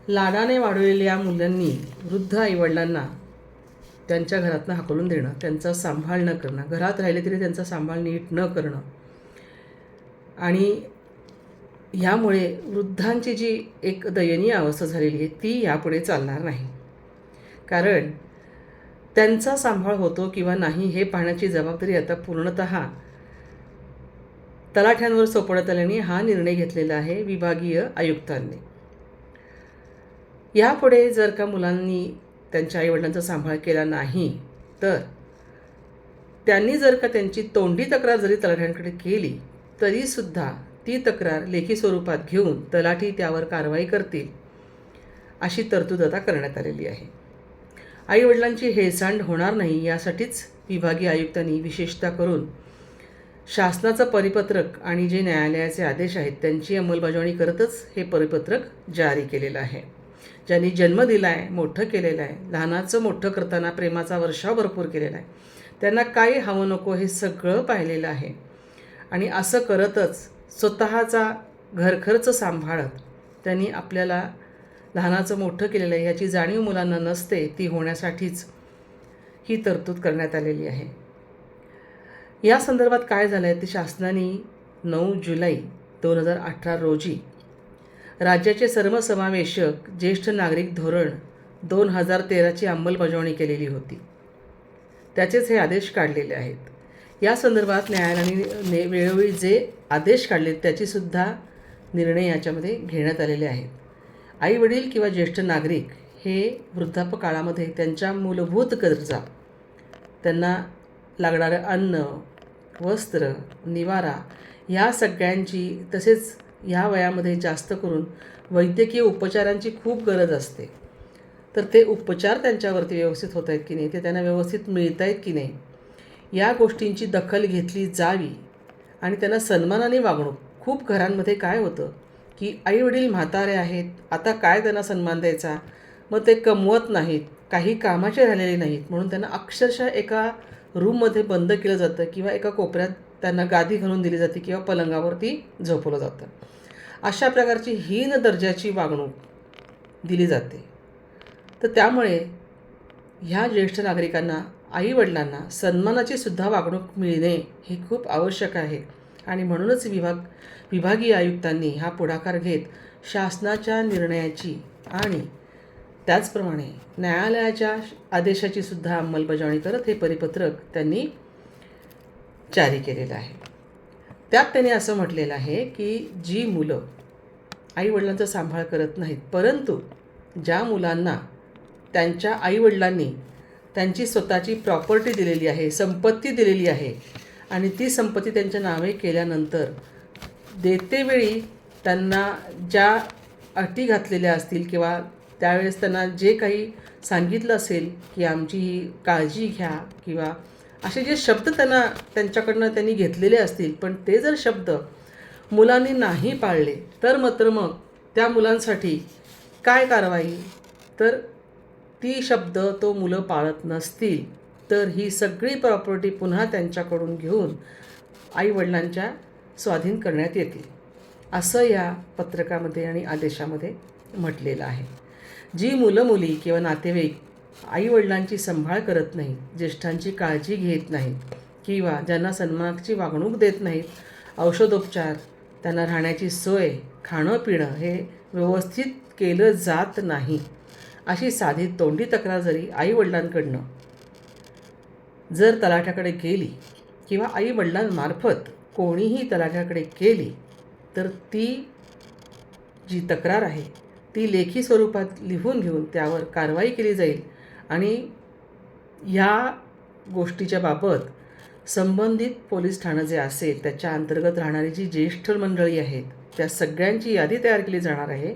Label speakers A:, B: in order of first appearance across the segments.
A: लाडाने वाढवलेल्या मुलांनी वृद्ध आईवडिलांना त्यांच्या घरातनं हाकलून देणं, त्यांचा सांभाळ न करणं, घरात राहिले तरी त्यांचा सांभाळ नीट न करणं आणि ह्यामुळे वृद्धांची जी एक दयनीय अवस्था झालेली आहे ती यापुढे चालणार नाही. कारण त्यांचा सांभाळ होतो किंवा नाही हे पाहण्याची जबाबदारी आता पूर्णतः तलाठ्यांवर सोपवण्यात आल्याने हा निर्णय घेतलेला आहे विभागीय आयुक्तांनी. यापुढे जर का मुलांनी त्यांच्या आईवडिलांचा सांभाळ केला नाही तर त्यांनी जर का त्यांची तोंडी तक्रार जरी तलाठ्यांकडे केली तरीसुद्धा ती तक्रार लेखी स्वरूपात घेऊन तलाठी त्यावर कारवाई करतील अशी तरतूद आता करण्यात आलेली आहे. आईवडिलांची हेळसांड होणार नाही यासाठीच विभागीय आयुक्तांनी विशेषतः करून शासनाचं परिपत्रक आणि जे न्यायालयाचे आदेश आहेत त्यांची अंमलबजावणी करतच हे परिपत्रक जारी केलेलं आहे. ज्यांनी जन्म दिला आहे, मोठं केलेलं आहे, लहानाचं मोठं करताना प्रेमाचा वर्षाव भरपूर केलेला आहे, त्यांना काही हवं नको हे सगळं पाहिलेलं आहे आणि असं करतच स्वतःचा घरखर्च सांभाळत त्यांनी आपल्याला लहानाचं मोठं केलेलं आहे याची जाणीव मुलांना नसते, ती होण्यासाठीच ही तरतूद करण्यात आलेली आहे. या संदर्भात काय झालं आहे ते शासनाने 9 जुलै 2018 रोजी राज्याचे सर्वसमावेशक ज्येष्ठ नागरिक धोरण 2013ची अंमलबजावणी केलेली होती. त्याचेच हे आदेश काढलेले आहेत. या संदर्भात न्यायालयाने वेळोवेळी जे आदेश काढले त्याचीसुद्धा निर्णय याच्यामध्ये घेण्यात आलेले आहेत. आईवडील किंवा ज्येष्ठ नागरिक हे वृद्धापकाळामध्ये त्यांच्या मूलभूत गरजा, त्यांना लागणारं अन्न, वस्त्र, निवारा या सगळ्यांची, तसेच ह्या वयामध्ये जास्त करून वैद्यकीय उपचारांची खूप गरज असते. तर ते उपचार त्यांच्यावरती व्यवस्थित होत आहेत की नाही, ते त्यांना व्यवस्थित मिळत आहेत की नाही, या गोष्टींची दखल घेतली जावी आणि त्यांना सन्मानाने वागणूक. खूप घरांमध्ये काय होतं की आईवडील म्हातारे आहेत, आता काय त्यांना सन्मान द्यायचा, मग ते कमवत नाहीत, काही कामाचे राहिलेले नाहीत म्हणून त्यांना अक्षरशः एका रूममध्ये बंद केलं जातं किंवा एका कोपऱ्यात त्यांना गादी घालून दिली जाते किंवा पलंगावरती झोपवलं जातं. अशा प्रकारची हीन दर्जाची वागणूक दिली जाते. तर त्यामुळे ह्या ज्येष्ठ नागरिकांना, आईवडिलांना सन्मानाची सुद्धा वागणूक मिळणे हे खूप आवश्यक आहे आणि म्हणूनच विभागीय आयुक्तांनी हा पुढाकार घेत शासनाच्या निर्णयाची आणि त्याचप्रमाणे न्यायालयाच्या आदेशाची सुद्धा अंमलबजावणी करत हे परिपत्रक त्यांनी जारी केलेलं आहे. त्यात त्यांनी असं म्हटलेलं आहे की जी मुलं आईवडिलांचा सांभाळ करत नाहीत, परंतु ज्या मुलांना त्यांच्या आईवडिलांनी त्यांची स्वतःची प्रॉपर्टी दिलेली आहे, संपत्ती दिलेली आहे आणि ती संपत्ती त्यांच्या नावे केल्यानंतर देतेवेळी त्यांना ज्या अटी घातलेल्या असतील किंवा त्यावेळेस त्यांना जे काही सांगितलं असेल की आमची ही काळजी घ्या किंवा असे जे शब्द त्यांच्याकडनं त्यांनी घेतलेले असतील, पण ते जर शब्द मुलांनी नाही पाळले तर मात्र मग त्या मुलांसाठी काय कारवाई, तर ती शब्द तो मुलं पाळत नसतील तर ही सगळी प्रॉपर्टी पुन्हा त्यांच्याकडून घेऊन आईवडिलांच्या स्वाधीन करण्यात येतील असं या पत्रकामध्ये आणि आदेशामध्ये म्हटलेलं आहे. जी मुलं मुली किंवा नातेवाईक आईवडिलांची सांभाळ करत नाहीत, ज्येष्ठांची काळजी घेत नाहीत किंवा ज्यांना सन्मानाची वागणूक देत नाहीत, औषधोपचार, त्यांना राहण्याची सोय, खाणं पिणं हे व्यवस्थित केलं जात नाही, अशी साधी तोंडी तक्रार जरी आईवडिलांकडनं जर तलाठ्याकडे गेली किंवा आईवडिलांमार्फत कोणीही तलाठ्याकडे केली तर ती जी तक्रार आहे ती लेखी स्वरूपात लिहून घेऊन त्यावर कारवाई केली जाईल आणि या गोष्टीच्या बाबत संबंधित पोलीस ठाणं जे असेल त्याच्या अंतर्गत राहणारी जी ज्येष्ठ मंडळी आहेत त्या सगळ्यांची यादी तयार केली जाणार आहे.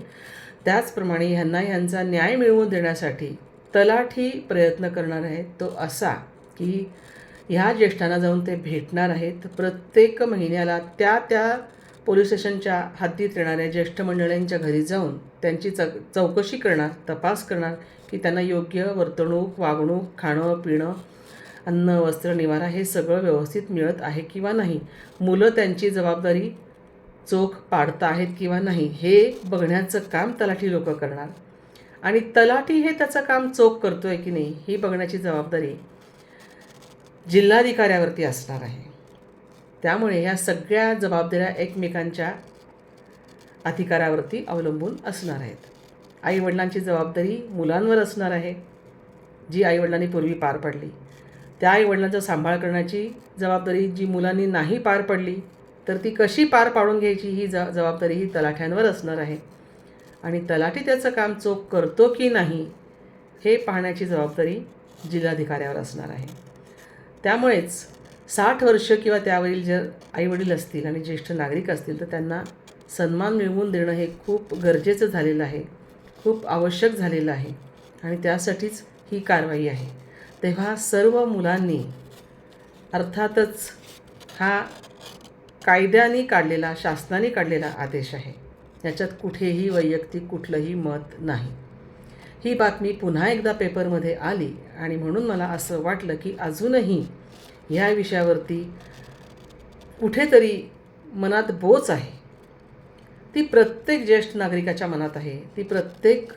A: त्याचप्रमाणे ह्यांचा न्याय मिळवून देण्यासाठी तलाठी प्रयत्न करणार आहेत तो असा की ह्या ज्येष्ठांना जाऊन ते भेटणार आहेत. प्रत्येक महिन्याला त्या पोलीस स्टेशनच्या हद्दीत येणाऱ्या ज्येष्ठ मंडळींच्या घरी जाऊन त्यांची चौकशी करणार, तपास करणार की त्यांना योग्य वर्तणूक, वागणूक, खाणं पिणं, अन्न, वस्त्र, निवारा हे सगळं व्यवस्थित मिळत आहे किंवा नाही, मुलं त्यांची जबाबदारी चोख पाडत आहेत किंवा नाही हे बघण्याचं काम तलाठी लोक करणार. आणि तलाठी हे त्याचं काम चोख करतो आहे की नाही ही बघण्याची जबाबदारी जिल्हाधिकाऱ्यावरती असणार आहे. त्यामुळे ह्या सगळ्या जबाबदाऱ्या एकमेकांच्या अधिकारावरती अवलंबून असणार आहेत. आईवडिलांची जबाबदारी मुलांवर असणार आहे, जी आईवडिलांनी पूर्वी पार पाडली. त्या आईवडिलांचा सांभाळ करण्याची जबाबदारी जी मुलांनी नाही पार पडली तर ती कशी पार पाडून घ्यायची ही जबाबदारी ही तलाठ्यांवर असणार आहे. आणि तलाठी त्याचं काम चोख करतो की नाही हे पाहण्याची जबाबदारी जिल्हाधिकाऱ्यावर असणार आहे. त्यामुळेच 60 वर्ष किंवा त्यावरील जर आईवडील असतील आणि ज्येष्ठ नागरिक असतील तर त्यांना सन्मान मिळवून देणं हे खूप गरजेचं झालेलं आहे, खूप आवश्यक झालेलं आहे आणि त्यासाठीच ही कारवाई आहे. तेव्हा सर्व मुलांनी अर्थातच हा कायद्याने काढलेला, शासनाने काढलेला आदेश आहे. याच्यात कुठेही वैयक्तिक कुठलंही मत नाही. ही बातमी पुन्हा एकदा पेपरमध्ये आली आणि म्हणून मला असं वाटलं की अजूनही ह्या विषयावरती कुठेतरी मनात बोच आहे. ती प्रत्येक ज्येष्ठ नागरिकाच्या मनात आहे, ती प्रत्येक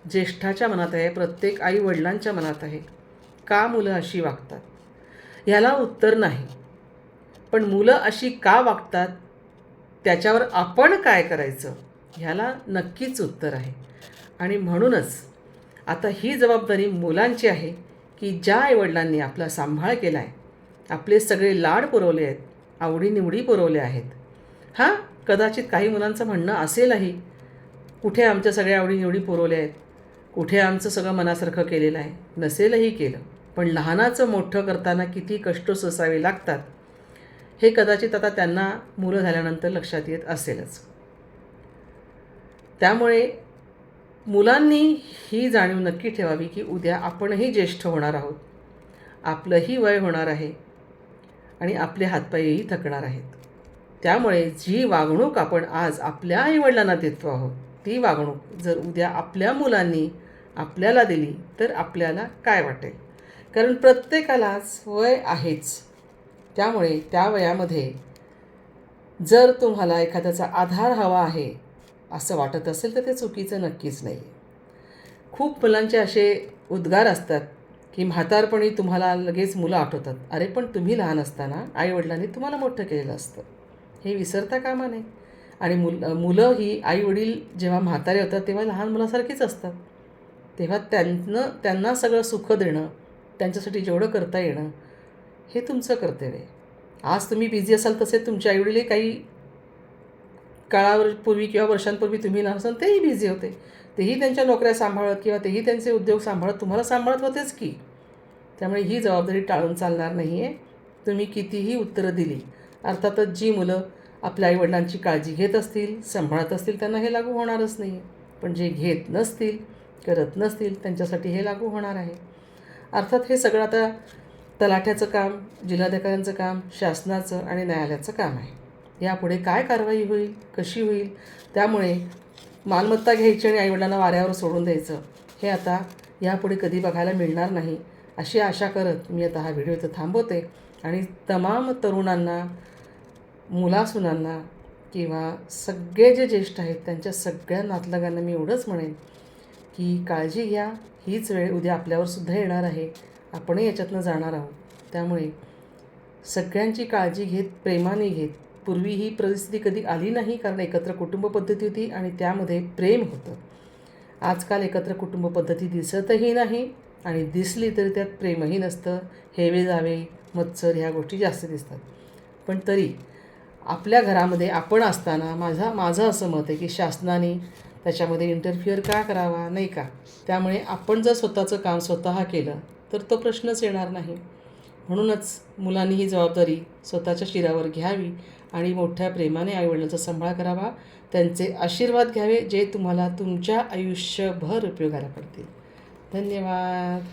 A: ज्येष्ठाच्या मनात आहे, प्रत्येक आईवडिलांच्या मनात आहे. का मुलं अशी वागतात ह्याला उत्तर नाही, पण मुलं अशी का वागतात त्याच्यावर आपण काय करायचं ह्याला नक्कीच उत्तर आहे. आणि म्हणूनच आता ही जबाबदारी मुलांची आहे की ज्या आईवडिलांनी आपला सांभाळ केला आहे, आपले सगळे लाड पुरवले आहेत, आवडीनिवडी पुरवल्या आहेत. हां, कदाचित काही मुलांचं म्हणणं असेलही, कुठे आमच्या सगळ्या आवडीनिवडी पुरवल्या आहेत, कुठे आमचं सगळं मनासारखं केलेलं आहे. नसेलही केलं, पण लहानाचं मोठं करताना किती कष्ट सोसावे लागतात हे कदाचित आता त्यांना मुलं झाल्यानंतर लक्षात येत असेलच. त्यामुळे मुलांनी ही जाणीव नक्की ठेवावी की उद्या आपणही ज्येष्ठ होणार आहोत, आपलंही वय होणार आहे आणि आपले हातपायही थकणार आहेत. त्यामुळे जी वागणूक आपण आज आपल्या आईवडिलांना देतो आहोत ती वागणूक जर उद्या आपल्या मुलांनी आपल्याला दिली तर आपल्याला काय वाटेल. कारण प्रत्येकालाच वय आहेच. त्यामुळे त्या वयामध्ये जर तुम्हाला एखाद्याचा आधार हवा आहे असं वाटत असेल तर ते चुकीचं नक्कीच नाही. खूप मुलांचे असे उद्गार असतात की म्हातारपणी तुम्हाला लगेच मुलं आठवतात. अरे पण तुम्ही लहान असताना आईवडिलांनी तुम्हाला मोठं केलेलं असतं, हे विसरता कामा नये. आणि मुलं ही आईवडील जेव्हा म्हातारे होतात तेव्हा लहान मुलासारखीच असतात. तेव्हा त्यांना सगळं सुख देणं, त्यांच्यासाठी जेवढं करता येणं हे तुमचं कर्तव्य आहे. आज तुम्ही बिझी असाल तसे तुमचे आईवडीलही काही काळापूर्वी किंवा वर्षांपूर्वी तुम्ही लहान असाल तेही बिझी होते. तेही त्यांच्या नोकऱ्या सांभाळत किंवा तेही त्यांचे उद्योग सांभाळत तुम्हाला सांभाळत होतेच की. त्यामुळे ही जबाबदारी टाळून चालणार नाही आहे. तुम्ही कितीही उत्तरं दिली, अर्थातच जी मुलं आपल्या आईवडिलांची काळजी घेत असतील, सांभाळत असतील त्यांना हे लागू होणारच नाही आहे. पण जे घेत नसतील, करत नसतील त्यांच्यासाठी हे लागू होणार आहे. अर्थात हे सगळं आता तलाठ्याचं काम, जिल्हाधिकाऱ्यांचं काम, शासनाचं आणि न्यायालयाचं काम आहे. यापुढे काय कारवाई होईल, कशी होईल, त्यामुळे मालमत्ता घ्यायची आणि आईवडिलांना वाऱ्यावर सोडून द्यायचं हे आता यापुढे कधी बघायला मिळणार नाही अशी आशा करत मी आता हा व्हिडिओ इथं थांबवते. आणि तमाम तरुणांना, मुलासुनांना किंवा सगळे जे ज्येष्ठ आहेत त्यांच्या सगळ्या नातलगांना मी एवढंच म्हणेन की काळजी घ्या. हीच वेळ उद्या आपल्यावरसुद्धा येणार आहे, आपणही याच्यातनं जाणार आहोत. त्यामुळे सगळ्यांची काळजी घेत, प्रेमाने घेत. पूर्वी ही परिस्थिती कधी आली नाही कारण एकत्र कुटुंब पद्धती होती आणि त्यामध्ये प्रेम होतं. आजकाल एकत्र कुटुंब पद्धती दिसतही नाही आणि दिसली तरी त्यात प्रेमही नसतं. हेवे जावे, मत्सर ह्या गोष्टी जास्त दिसतात. पण तरी आपल्या घरामध्ये आपण असताना माझं असं मत आहे की शासनाने त्याच्यामध्ये इंटरफिअर का करावा, नाही का. त्यामुळे आपण जर स्वतःचं काम स्वतः केलं तर तो प्रश्नच येणार नाही. म्हणूनच मुलांनी ही जबाबदारी स्वतःच्या शिरावर घ्यावी आणि मोठ्या प्रेमाने आईवडिलांचा सांभाळ करावा. त्यांचे आशीर्वाद घ्यावे जे तुम्हाला तुमच्या आयुष्यभर उपयोगाला पडतील. धन्यवाद.